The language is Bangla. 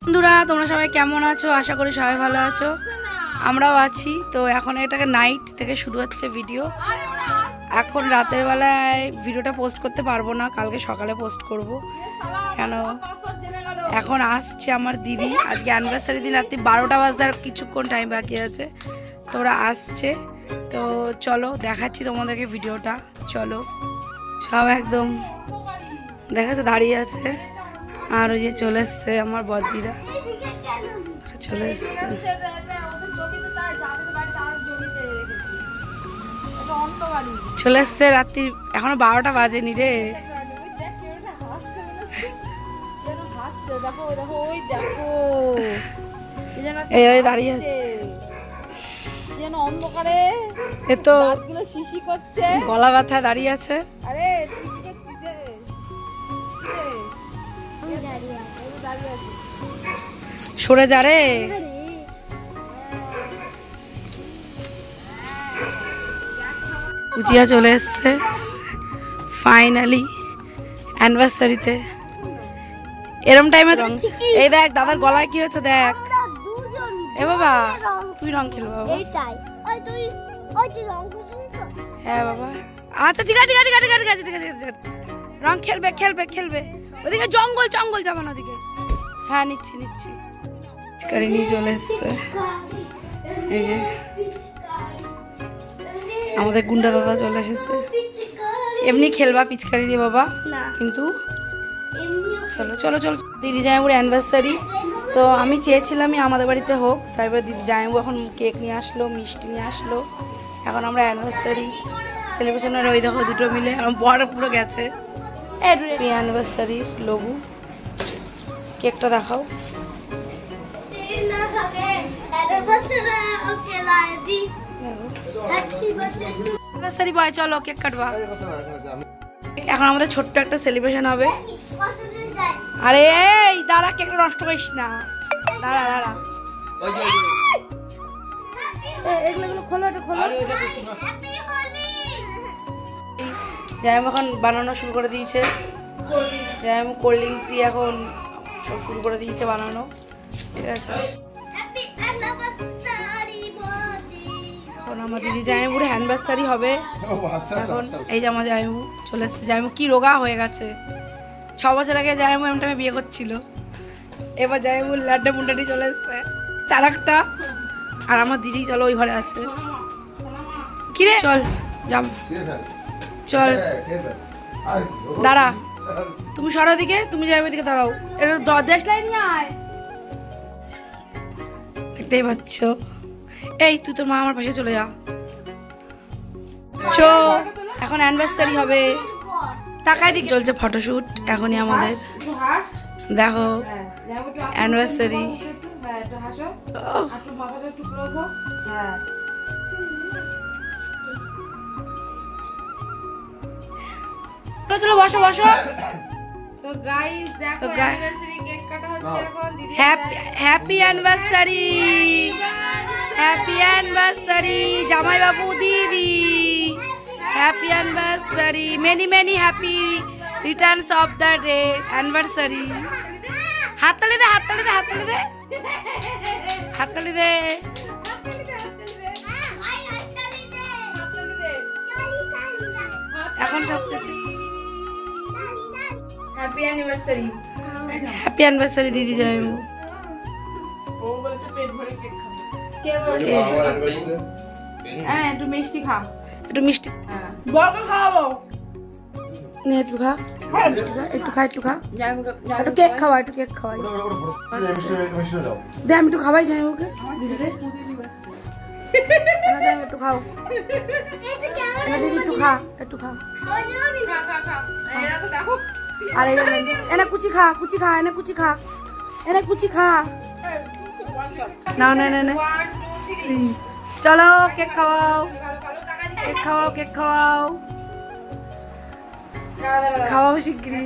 বন্ধুরা তোমরা সবাই কেমন আছো? আশা করি সবাই ভালো আছো, আমরাও আছি। তো এখন এটাকে নাইট থেকে শুরু হচ্ছে ভিডিও। এখন রাতের বেলায় ভিডিওটা পোস্ট করতে পারবো না, কালকে সকালে পোস্ট করব। কেন এখন আসছে আমার দিদি, আজকে অ্যানিভার্সারি দিন, রাত্রি 12টা বাজতে আর কিছুক্ষণ টাইম বাকি আছে। তো ওরা আসছে, তো চলো দেখাচ্ছি তোমাদেরকে ভিডিওটা। চলো, সব একদম দেখাচ্ছে দাঁড়িয়ে আছে। আর ওই যে চলে এসছে আমার বদিরা, চলে এসছে। চলে এসছে রাত্রি, এখনো 12টা বাজেনি রে। এই দাঁড়িয়ে আছে, এ তো গলা ব্যথায় দাঁড়িয়ে আছে। সরে যা রে। উজিয়া চলে এসছে ফাইনালি অ্যানিভার্সারিতে। এরম টাইমে এই দেখ দাদার গলায় কি হয়েছে দেখ। এ বাবা তুই রং খেলবো বাবা? হ্যাঁ বাবা, আচ্ছা ঠিক আছে ঠিক আছে ঠিক আছে ঠিক আছে ঠিক আছে, রং খেলবে খেলবে খেলবে। ওদিকে জঙ্গল জঙ্গল যাবেন ওদিকে। হ্যাঁ নিচ্ছি নিচ্ছি। পিচকারি নিয়ে চলে এসছে এই যে আমাদের গুন্ডা দাদা চলে এসেছে। এমনি খেলবা পিচকারি দিয়ে বাবা? কিন্তু চলো চলো চলো। দিদি জামাইবুর অ্যানিভার্সারি, তো আমি চেয়েছিলামই আমাদের বাড়িতে হোক, তারপরে দিদি জামাইবু এখন কেক নিয়ে আসলো, মিষ্টি নিয়ে আসলো। এখন আমরা অ্যানিভার্সারি সেলিব্রেশনের ওই দেখো দুটো মিলে আমার বড় পুরো গেছে। অ্যানিভার্সারির লোগো, কেকটা দেখাও। চলো কেক কাটবা। এখন আমাদের ছোট্ট একটা সেলিব্রেশন হবে। আরে এই দাঁড়া, কেকটা নষ্ট করিস না, দাঁড়া দাঁড়া। এগুলো খোলো, এটা খোলো। জামাই এখন বানানো শুরু করে দিয়েছে। জামাই কোল্ড ড্রিঙ্কস দিয়ে এখন শুরু করে দিয়েছে বানানো। ঠিক আছে, এখন আমার দিদি জামাইবুর অ্যানিভার্সারি হবে। এখন এই যে আমার জামাইবু চলে এসছে। জামাইবু কি রোগা হয়ে গেছে। 6 বছর আগে জামাইবু এমন টাইমে বিয়ে করছিল, এবার জামাইবুর লাড্ডা মুন্ডাটি চলে এসছে চারাকটা। আর আমার দিদি চলো ওই ঘরে আছে। কিরে চল যাম, চল দাঁড়া, তুমি সরো দিকে, তুমি যাবে দিকে দাঁড়াও। এটা দরজাস লাইন নিয়ে আয়। দেখতেই পাচ্ছ, এই তুই তোর মা আমার পাশে চলে যা। চো এখন অ্যানিভার্সারি হবে, তাকাই দিক চলছে ফটোশুট এখনই আমাদের। দেখো অ্যানিভার্সারি। চলো বসো বসো। তো গাইস দেখো অ্যানিভার্সারি কেক কাটা হচ্ছে এখন। দিদি হ্যাপি অ্যানিভার্সারি, হ্যাপি অ্যানিভার্সারি জামাই বাবু দিদি, happy anniversary, many many happy Returns of the day anniversary. হাততালি দে হাততালি দে হাততালি দে হাততালি দে। এখন সব কিছু হ্যাপি অ্যানিভার্সারি, হ্যাপি অ্যানিভার্সারি দিদি জামাইবু। ও বলছে পেট ভরে কেক খাবে। কে বলছে? হ্যাঁ একটু মিষ্টি খা, একটু মিষ্টি। হ্যাঁ বড় খাওয়াবো নে, একটু খা মিষ্টি খা, একটু খা একটু খা। একটু কেক খাওয়া, একটু কেক খাওয়াই দে। আমি একটু খাওয়াই জামাইবুকে দিদিকে। একটু খাও দিদি, একটু খা একটু খা। আর এনে কুচি খা, কুচি খা, এনে কুচি খা, এনে কুচি খা। না না না না, চলো কেক খাওয়াও, কেক খাওয়াও, কেক খাওয়াও, খাওয়াও শিগগিরি।